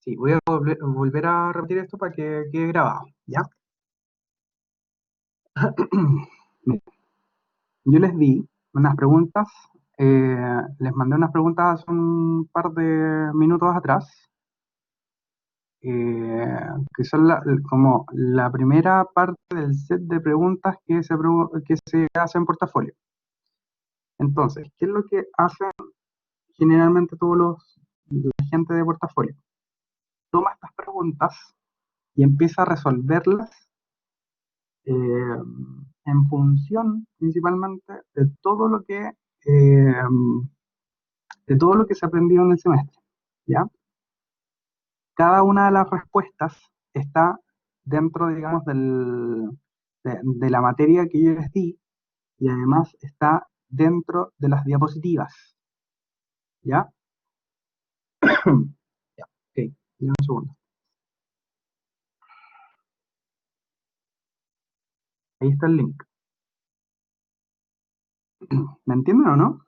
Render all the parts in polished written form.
Sí, voy a volver a repetir esto para que quede grabado, ¿ya? Mira, yo les di unas preguntas, les mandé unas preguntas hace un par de minutos atrás, eh, que son como la primera parte del set de preguntas que se hace en portafolio. Entonces, ¿qué es lo que hacen generalmente la gente de portafolio? Toma estas preguntas y empieza a resolverlas eh, en función principalmente eh, de todo lo que se aprendió en el semestre, ¿ya? Cada una de las respuestas está dentro, digamos, de la materia que yo les di y además está dentro de las diapositivas, ¿ya? Ya, ok, ya un segundo. Ahí está el link. ¿Me entienden o no?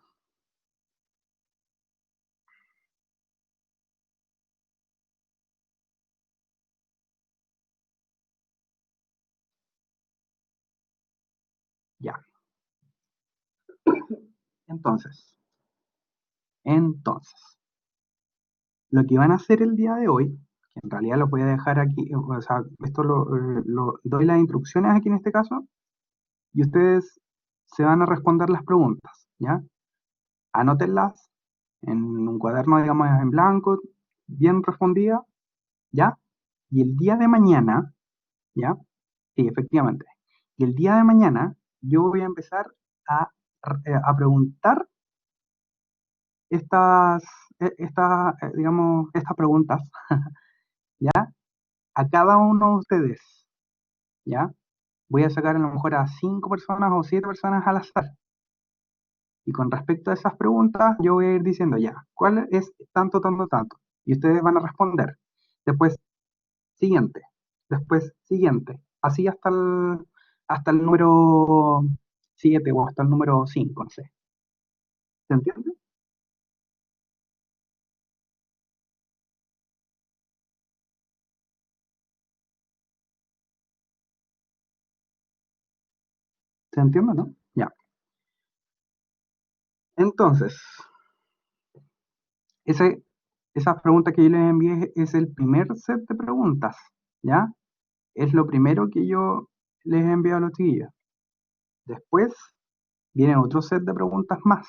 Ya. Entonces, entonces, lo que van a hacer el día de hoy, que en realidad lo voy a dejar aquí, o sea, esto doy las instrucciones aquí en este caso, y ustedes se van a responder las preguntas, ¿ya? Anótenlas en un cuaderno, digamos, en blanco, bien respondida, ¿ya? Y el día de mañana, ¿ya? Sí, efectivamente. Y el día de mañana yo voy a empezar a, a preguntar estas, digamos, estas preguntas, ¿ya? A cada uno de ustedes, ¿ya? Voy a sacar a lo mejor a 5 personas o 7 personas al azar. Y con respecto a esas preguntas, yo voy a ir diciendo ya, ¿cuál es tanto, tanto, tanto? Y ustedes van a responder. Después, siguiente. Después, siguiente. Así hasta el número 7 o hasta el número 5, no sé. ¿Se entiende? ¿Se entiende, no? Ya. Entonces, ese, esa pregunta que yo les envié es el primer set de preguntas, ¿ya? Es lo primero que yo les envío a los chiquillos. Después viene otro set de preguntas más.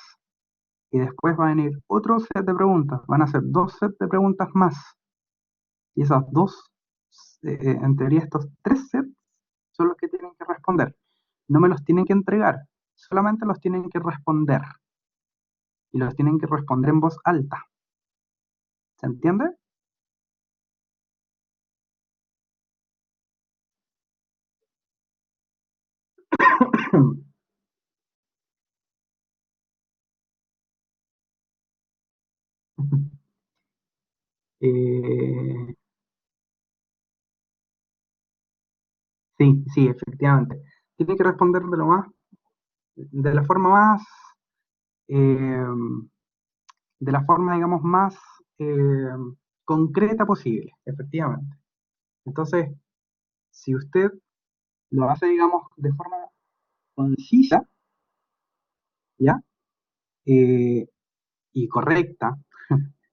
Y después va a venir otro set de preguntas. Van a ser 2 sets de preguntas más. Y esas en teoría estos 3 sets son los que tienen que responder. No me los tienen que entregar, solamente los tienen que responder. Y los tienen que responder en voz alta. ¿Se entiende? Eh, sí, sí, efectivamente. Tienen que responder de la forma más, eh, de la forma, digamos, más eh, concreta posible, efectivamente. Entonces, si usted lo hace, digamos, de forma concisa, ¿ya? Eh, y correcta,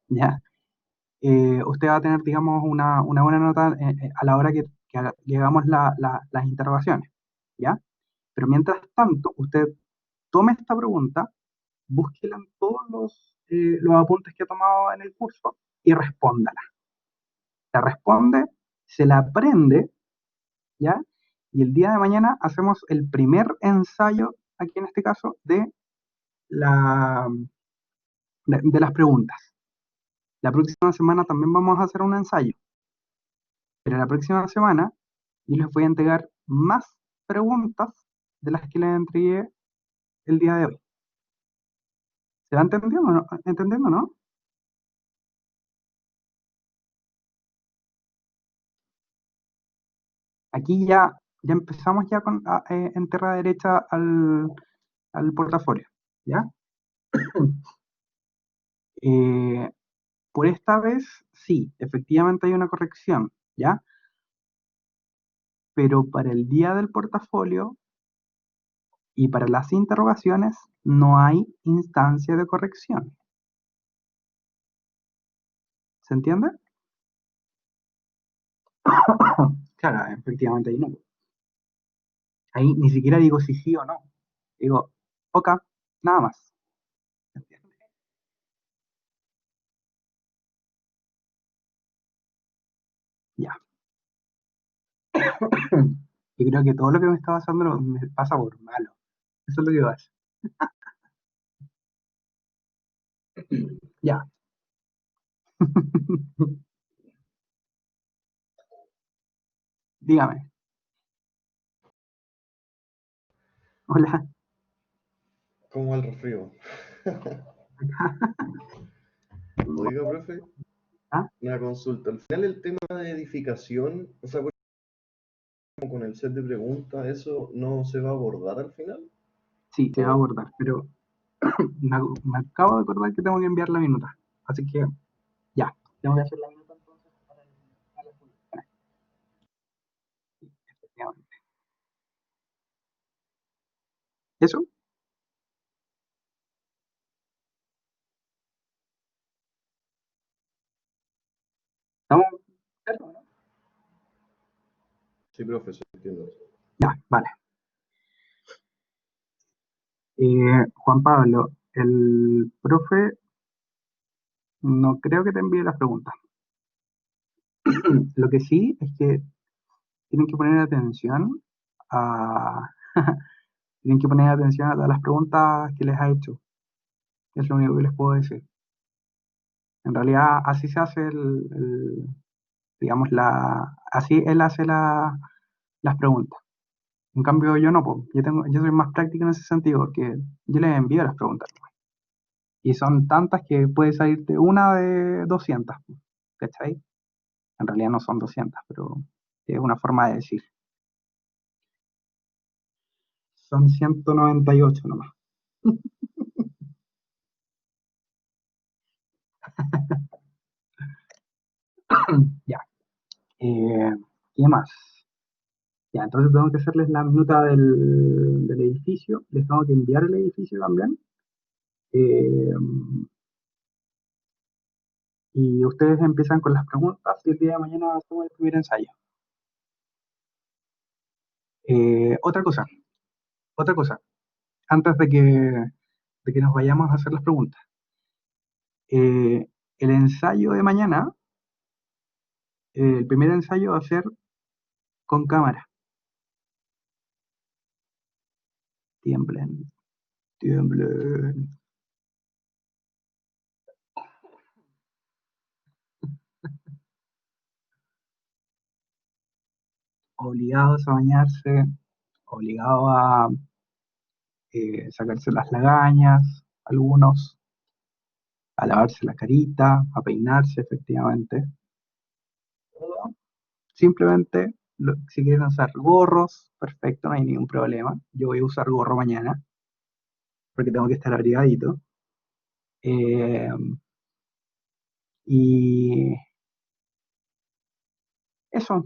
¿ya? Usted va a tener, digamos, una buena nota a la hora que hagamos las interrogaciones, ¿ya? Pero mientras tanto, usted tome esta pregunta, búsquela en todos los apuntes que ha tomado en el curso y respóndala. La responde, se la aprende, ¿ya? Y el día de mañana hacemos el primer ensayo, aquí en este caso, la, de las preguntas. La próxima semana también vamos a hacer un ensayo, pero la próxima semana yo les voy a entregar más preguntas de las que les entregué el día de hoy. ¿Se va entendiendo, no? ¿Entendiendo, no? Aquí ya empezamos ya en tierra derecha al portafolio, ¿ya? Eh, por esta vez, sí, efectivamente hay una corrección, ¿ya? Pero para el día del portafolio y para las interrogaciones no hay instancia de corrección. ¿Se entiende? Claro, efectivamente ahí no. Ahí ni siquiera digo si sí o no. Digo, ok, nada más. Ya. Yo creo que todo lo que me está pasando me pasa por malo. Eso es lo que pasa. Ya. Dígame. Hola. ¿Cómo va el resfrío? Oiga, profe, ¿Ah? una consulta. Al final el tema de edificación, o sea, por ejemplo, con el set de preguntas, ¿eso no se va a abordar al final? Sí, se va a ¿O abordar, pero me acabo de acordar que tengo que enviar la minuta. Así que ya, tengo que hacer la minuta entonces para el publicaciones. Sí, efectivamente. ¿Eso? ¿Estamos claros, no? sí, profe, sí, entiendo? Ya, vale. Juan Pablo, el profe no creo que te envíe las preguntas. Lo que sí es que tienen que poner atención a, tienen que poner atención a todas las preguntas que les ha hecho. Es lo único que les puedo decir. En realidad, así se hace digamos, así él hace las preguntas. En cambio, yo no, po. Yo soy más práctico en ese sentido, porque yo les envío las preguntas. Y son tantas que puede salirte una de 200, po, ¿cachai? En realidad no son 200, pero es una forma de decir. Son 198 nomás. Ya. Eh, ¿Qué más? Ya, entonces tengo que hacerles la minuta del edificio. Les tengo que enviar el edificio también. Eh, y ustedes empiezan con las preguntas y el día de mañana hacemos el primer ensayo. Otra cosa, otra cosa, antes de que nos vayamos a hacer las preguntas. El ensayo de mañana, el primer ensayo va a ser con cámara. Tiemblen, tiemblen. Obligados a bañarse, obligados a sacarse las lagañas, algunos, a lavarse la carita, a peinarse efectivamente. Simplemente, si quieren usar gorros, perfecto, no hay ningún problema. Yo voy a usar gorro mañana porque tengo que estar abrigadito. Eh, y eso.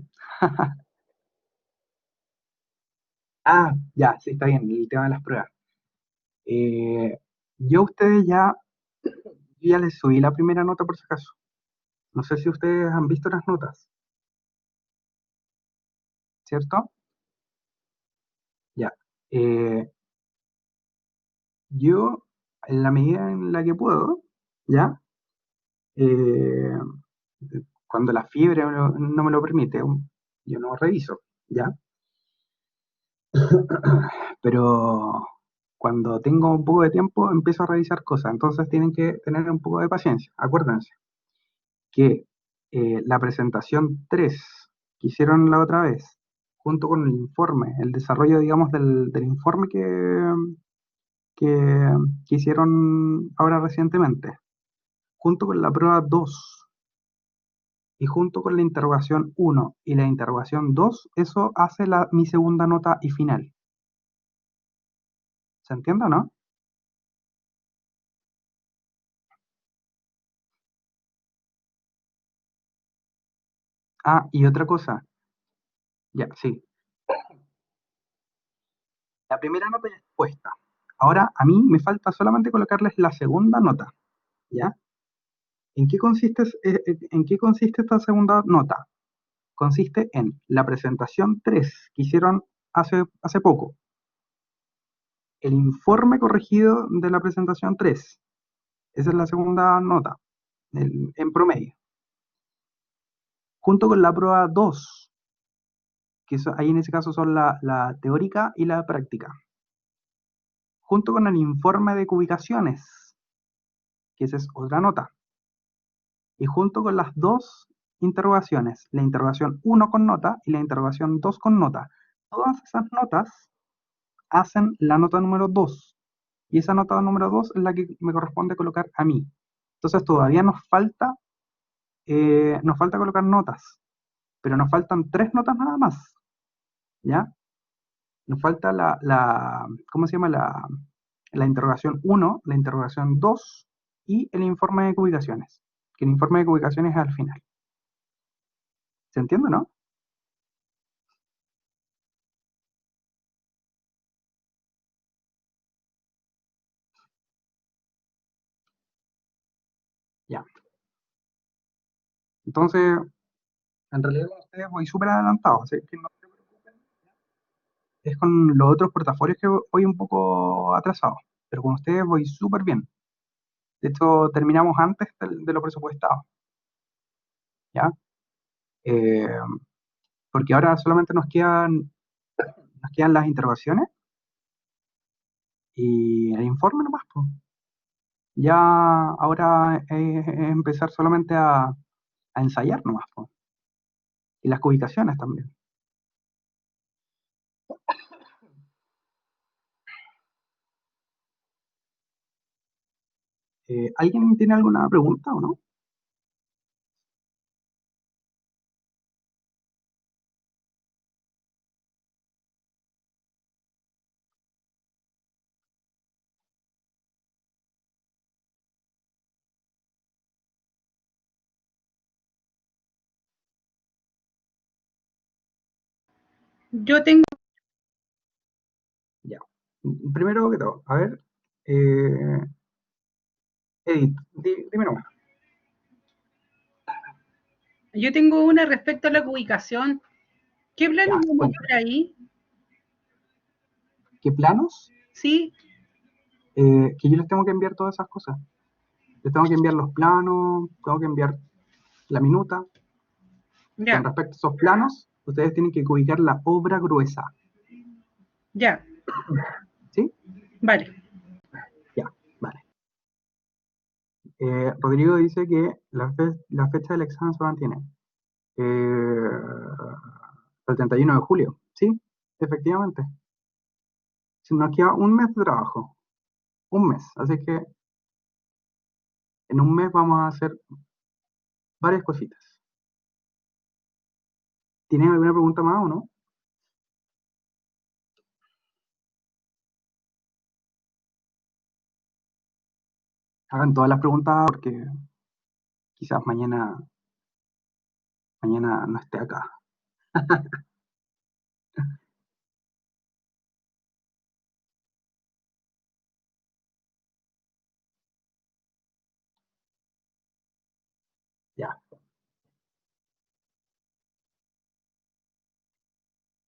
Ah, ya, sí, está bien, el tema de las pruebas. Eh, yo a ustedes yo ya les subí la primera nota por si acaso. No sé si ustedes han visto las notas, ¿cierto? Ya. Eh, yo, en la medida en la que puedo, ¿ya? Eh, cuando la fiebre no me lo permite, yo no reviso, ¿ya? Pero cuando tengo un poco de tiempo empiezo a revisar cosas, entonces tienen que tener un poco de paciencia. Acuérdense que la presentación 3 que hicieron la otra vez, junto con el informe, el desarrollo, digamos, del informe que hicieron ahora recientemente, junto con la prueba 2 y junto con la interrogación 1 y la interrogación 2, eso hace mi segunda nota y final. ¿Se entiende o no? Ah, y otra cosa, ya, sí. La primera nota ya es puesta. Ahora a mí me falta solamente colocarles la segunda nota, ¿ya? ¿En qué consiste esta segunda nota? Consiste en la presentación 3 que hicieron hace poco, el informe corregido de la presentación 3. Esa es la segunda nota, en promedio. Junto con la prueba 2, ahí en ese caso son la teórica y la práctica. Junto con el informe de cubicaciones, que esa es otra nota. Y junto con las dos interrogaciones, la interrogación 1 con nota y la interrogación 2 con nota. Todas esas notas hacen la nota número 2. Y esa nota número 2 es la que me corresponde colocar a mí. Entonces todavía nos falta colocar notas, pero nos faltan 3 notas nada más, ¿ya? Nos falta ¿cómo se llama? La interrogación 1, la interrogación 2 y el informe de ubicaciones, que el informe de ubicaciones es al final. ¿Se entiende, no? Ya. Entonces, en realidad con ustedes voy súper adelantado, así que no se preocupen. Es con los otros portafolios que voy un poco atrasado, pero con ustedes voy súper bien. De hecho, terminamos antes de lo presupuestado, ¿ya? Eh, Porque ahora solamente nos quedan las interrogaciones y el informe nomás, pues. Ya ahora es empezar solamente a ensayar nomás, pues. Y las ubicaciones también. ¿Alguien tiene alguna pregunta o no? Yo tengo, Ya. Primero que todo, a ver, eh, Edith, dime nomás. yo tengo una respecto a la ubicación. ¿Qué planos Ya, vamos a cuéntame. ver ahí? ¿Qué planos? Sí, Que yo les tengo que enviar todas esas cosas. Les tengo que enviar los planos, tengo que enviar la minuta. Con ya, respecto a esos planos, ustedes tienen que ubicar la obra gruesa. ya, ¿Sí? vale. Ya, vale. Rodrigo dice que la fecha del examen se mantiene. El 31 de julio. Sí, efectivamente. Si nos queda un mes de trabajo. Un mes. Así que en un mes vamos a hacer varias cositas. ¿Tienen alguna pregunta más o no? Hagan todas las preguntas porque quizás mañana no esté acá. Ya.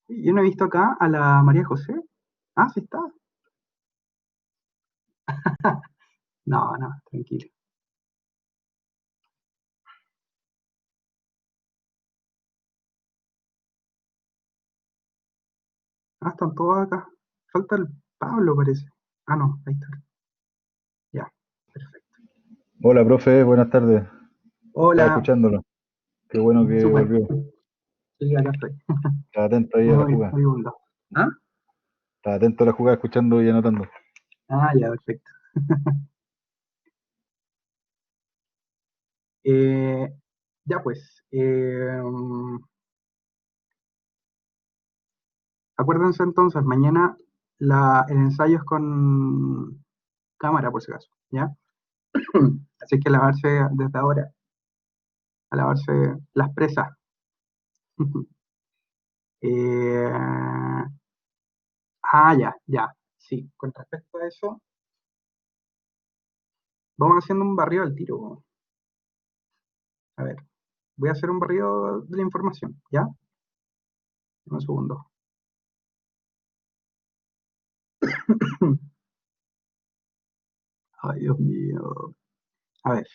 Yo no he visto acá a la María José. Ah, sí está. No, no, tranquilo. Ah, están todos acá. Falta el Pablo, parece. Ah, no, ahí está. Ya, perfecto. Hola, profe, buenas tardes. Estaba Hola, escuchándolo. Qué bueno que súper. volvió. Sí, acá estoy. Estaba atento ahí a la Muy jugada. moribundo. ¿Ah? Estaba atento a la jugada, escuchando y anotando. Ah, ya, perfecto. Eh, ya pues, acuérdense entonces, mañana el ensayo es con cámara, por si acaso, ¿ya? Así que lavarse desde ahora, a lavarse las presas. Eh, ya. Sí, con respecto a eso, vamos haciendo un barrido al tiro. A ver, voy a hacer un barrido de la información, ¿ya? Un segundo. Ay, Dios mío. A ver.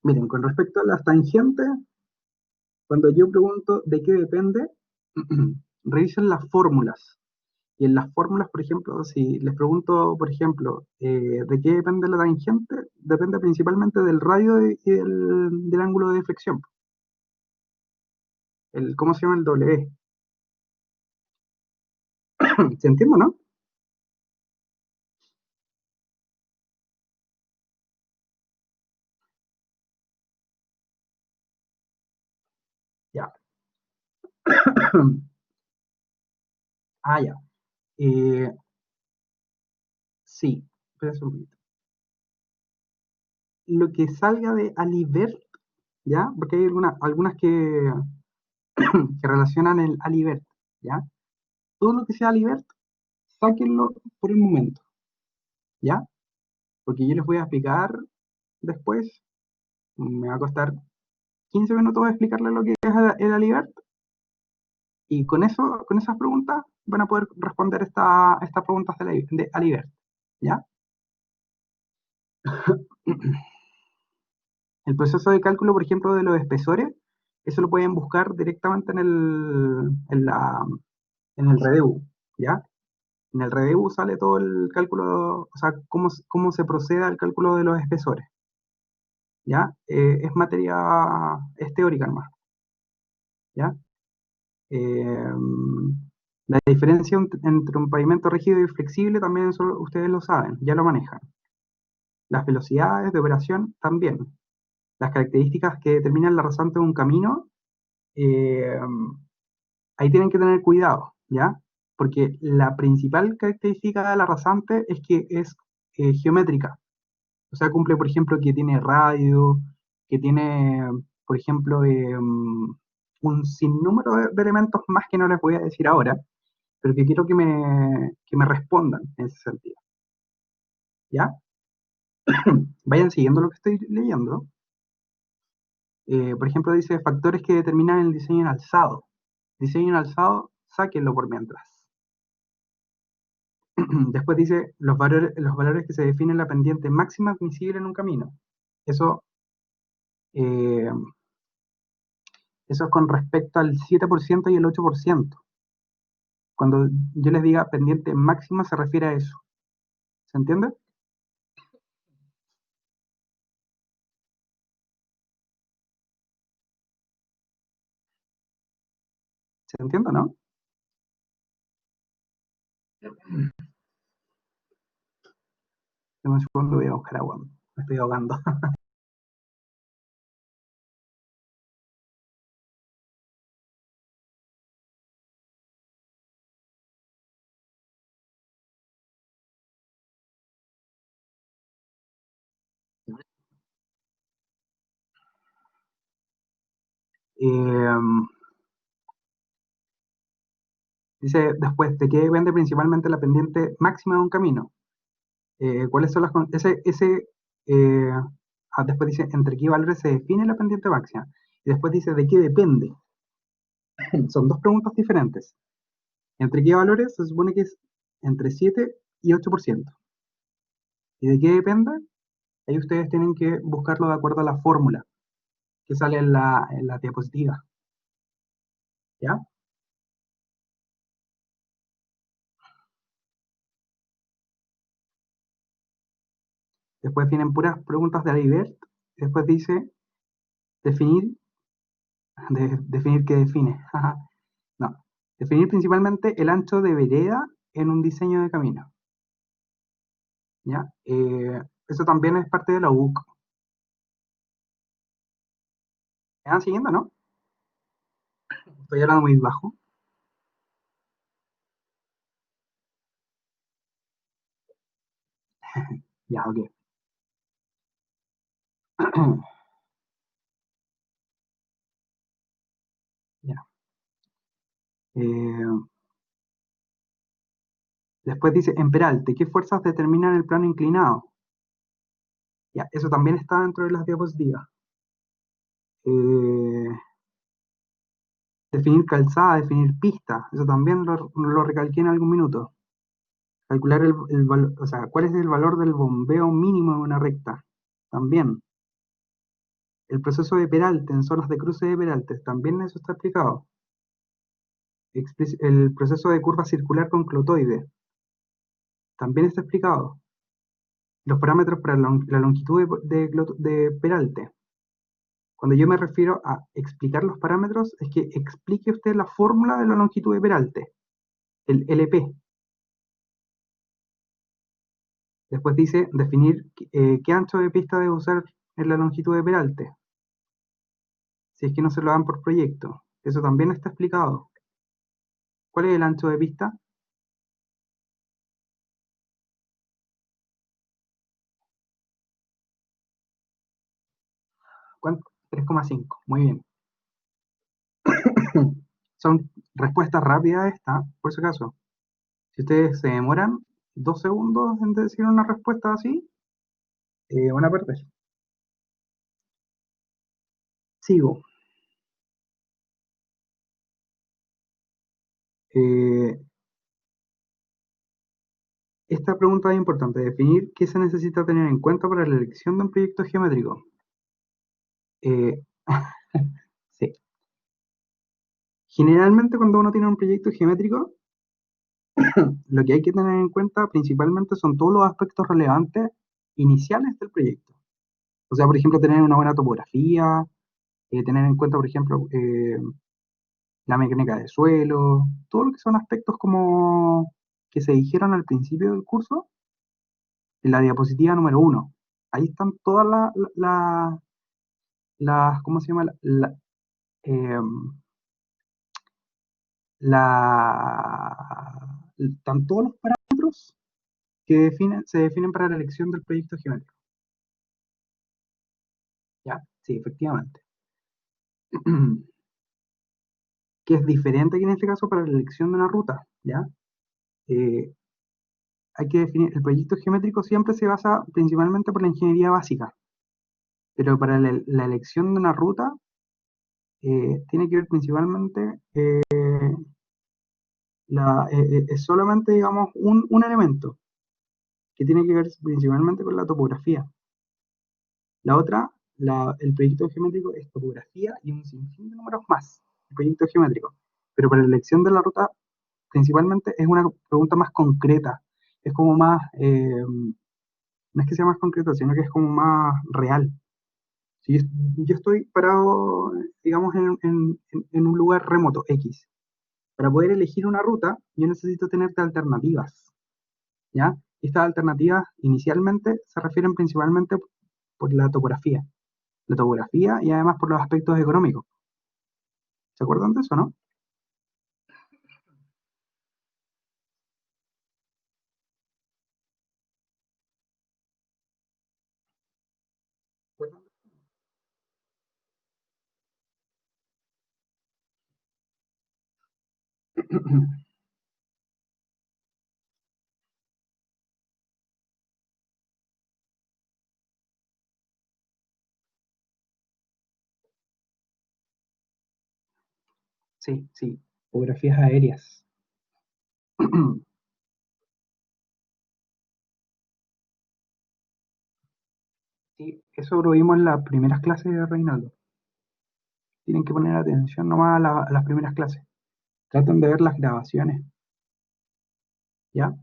Miren, con respecto a las tangentes, cuando yo pregunto de qué depende, revisen las fórmulas. Y en las fórmulas, por ejemplo, si les pregunto, por ejemplo, de qué depende la tangente, depende principalmente del radio y del ángulo de deflexión. ¿Cómo se llama el W? ¿Se entiende, no? Ya. Ya. Eh, sí, espera un poquito. Lo que salga de Alibert, ¿ya? Porque hay algunas que relacionan el Alibert, ¿ya? Todo lo que sea Alibert, sáquenlo por el momento, ¿ya? Porque yo les voy a explicar después, me va a costar 15 minutos explicarles lo que es el Alibert, y con eso, con esas preguntas, van a poder responder estas preguntas de Alibert, ¿ya? El proceso de cálculo, por ejemplo, de los espesores, eso lo pueden buscar directamente en el Redebu, ¿ya? En el Redebu sale todo el cálculo, o sea, cómo se procede al cálculo de los espesores, ¿ya? Es teórica nomás, ¿ya? Eh, la diferencia entre un pavimento rígido y flexible también ustedes lo saben, ya lo manejan. Las velocidades de operación también. Las características que determinan la rasante de un camino, eh, ahí tienen que tener cuidado, ¿ya? Porque la principal característica de la rasante es que es geométrica. O sea, cumple, por ejemplo, que tiene radio, que tiene, por ejemplo, un sinnúmero de elementos más que no les voy a decir ahora, pero que quiero que me respondan en ese sentido. ¿Ya? Vayan siguiendo lo que estoy leyendo. Por ejemplo, dice factores que determinan el diseño en alzado. Diseño en alzado, sáquenlo por mientras. Después dice los valores que se definen la pendiente máxima admisible en un camino. Eso, eh, eso es con respecto al 7% y el 8%. Cuando yo les diga pendiente máxima se refiere a eso. ¿Se entiende? ¿Se entiende, no? En un segundo voy a buscar agua. Me estoy ahogando. Eh, Dice después, ¿de qué depende principalmente la pendiente máxima de un camino? ¿Cuáles son eh, después dice, ¿entre qué valores se define la pendiente máxima? Y después dice, ¿de qué depende? Son dos preguntas diferentes. ¿Entre qué valores? Se supone que es entre 7 y 8%. ¿Y de qué depende? Ahí ustedes tienen que buscarlo de acuerdo a la fórmula que sale en la diapositiva. ¿Ya? Después vienen puras preguntas de Alibert. Después dice, definir, definir qué define. No. Definir principalmente el ancho de vereda en un diseño de camino. ¿Ya? Eso también es parte de la UC. ¿Me van siguiendo, no? Estoy hablando muy bajo. Ya, ok. Ya. Después dice, en Peralte, ¿qué fuerzas determinan el plano inclinado? Ya, eso también está dentro de las diapositivas. Definir calzada, definir pista, eso también lo recalqué en algún minuto. Calcular o sea, cuál es el valor del bombeo mínimo de una recta, también. El proceso de Peralte en zonas de cruce de Peraltes, también eso está explicado. El proceso de curva circular con clotoide, también está explicado. Los parámetros para la longitud de Peralte. Cuando yo me refiero a explicar los parámetros, es que explique usted la fórmula de la longitud de Peralte, el LP. Después dice definir qué ancho de pista debe usar en la longitud de Peralte, si es que no se lo dan por proyecto. Eso también está explicado. ¿Cuál es el ancho de pista? ¿Cuánto? 3,5. Muy bien. Son respuestas rápidas estas, por si acaso. Si ustedes se demoran 2 segundos en decir una respuesta así, van a perder. Sigo. Esta pregunta es importante. Definir qué se necesita tener en cuenta para la elección de un proyecto geométrico. Eh, sí. Generalmente cuando uno tiene un proyecto geométrico, lo que hay que tener en cuenta principalmente son todos los aspectos relevantes iniciales del proyecto. O sea, por ejemplo, tener una buena topografía, tener en cuenta, por ejemplo, la mecánica de suelo, todo lo que son aspectos como que se dijeron al principio del curso, en la diapositiva número 1. Ahí están todas las, ¿cómo se llama? Están todos los parámetros que se definen para la elección del proyecto geométrico. ¿Ya? Sí, efectivamente. Que es diferente aquí en este caso para la elección de una ruta, ¿ya? Hay que definir, el proyecto geométrico siempre se basa principalmente por la ingeniería básica, pero para la elección de una ruta tiene que ver principalmente, es solamente, digamos, un elemento que tiene que ver principalmente con la topografía. La otra, el proyecto geométrico es topografía y un sinfín de números más, el proyecto geométrico. Pero para la elección de la ruta, principalmente es una pregunta más concreta, es como más, no es que sea más concreta, sino que es como más real. Si yo estoy parado, digamos, en un lugar remoto, X, para poder elegir una ruta, yo necesito tener alternativas, ¿ya? Estas alternativas inicialmente se refieren principalmente por la topografía y además por los aspectos económicos. ¿Se acuerdan de eso, no? Sí, sí, topografías aéreas. Sí, eso lo vimos en las primeras clases de Reinaldo. Tienen que poner atención nomás a las primeras clases. Traten de ver las grabaciones. ¿Ya?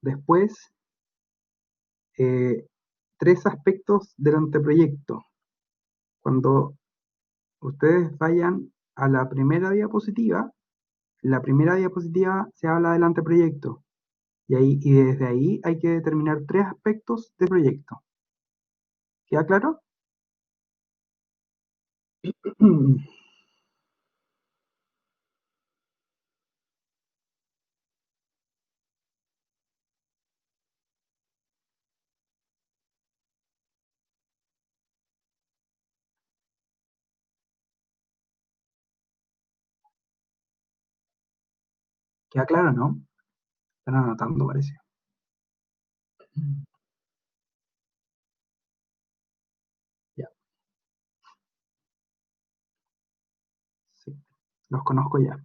Después, 3 aspectos del anteproyecto. Cuando ustedes vayan a la primera diapositiva, en la primera diapositiva se habla del anteproyecto. Y desde ahí hay que determinar 3 aspectos del proyecto. ¿Queda claro? ¿Queda claro, no? Están anotando, parece. Ya. Sí, los conozco ya.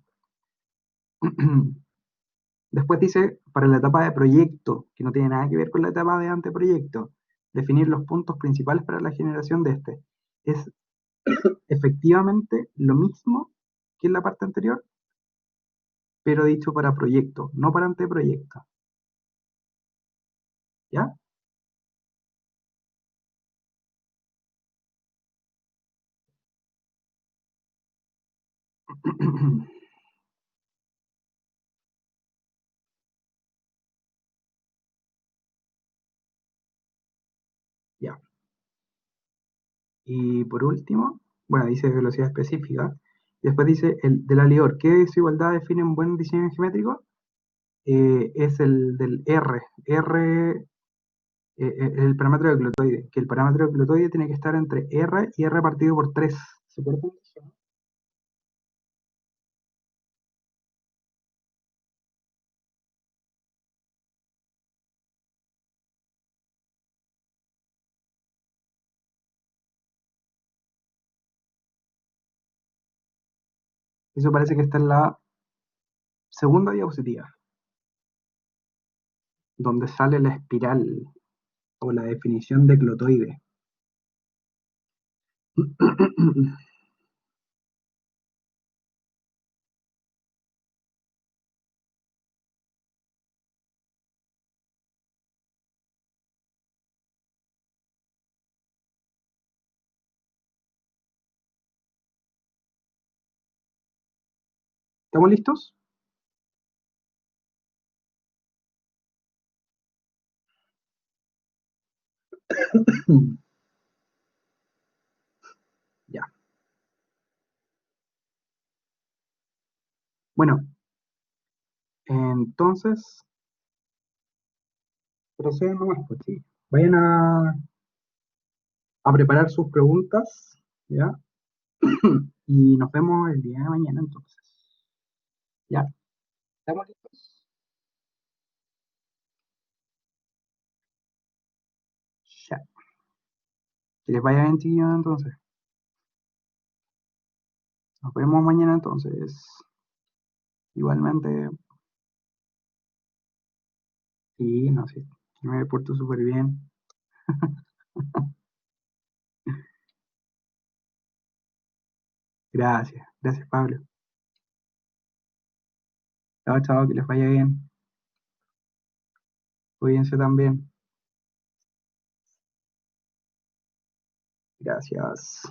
Después dice, para la etapa de proyecto, que no tiene nada que ver con la etapa de anteproyecto, definir los puntos principales para la generación de este. Es efectivamente lo mismo que en la parte anterior, pero dicho para proyecto, no para anteproyecto. ¿Ya? Ya. Y por último, bueno, dice velocidad específica. Después dice el de la Lior. ¿Qué desigualdad define un buen diseño geométrico? Es el del R. El parámetro de glotoide. Que el parámetro de glotoide tiene que estar entre R y R partido por 3. ¿Se acuerdan de eso? Eso parece que está en la segunda diapositiva, donde sale la espiral o la definición de glotoide. ¿Estamos listos? Ya. Bueno, entonces, procedan nomás, pues sí. Vayan a preparar sus preguntas, ¿ya? Y nos vemos el día de mañana entonces. ¿Ya? ¿Estamos listos? Ya. Que les vaya bien, chiquillos, entonces. Nos vemos mañana entonces. Igualmente, sí, no sé, me porto súper bien. Gracias, gracias Pablo. Chao, chao, que les vaya bien. Cuídense también. Gracias.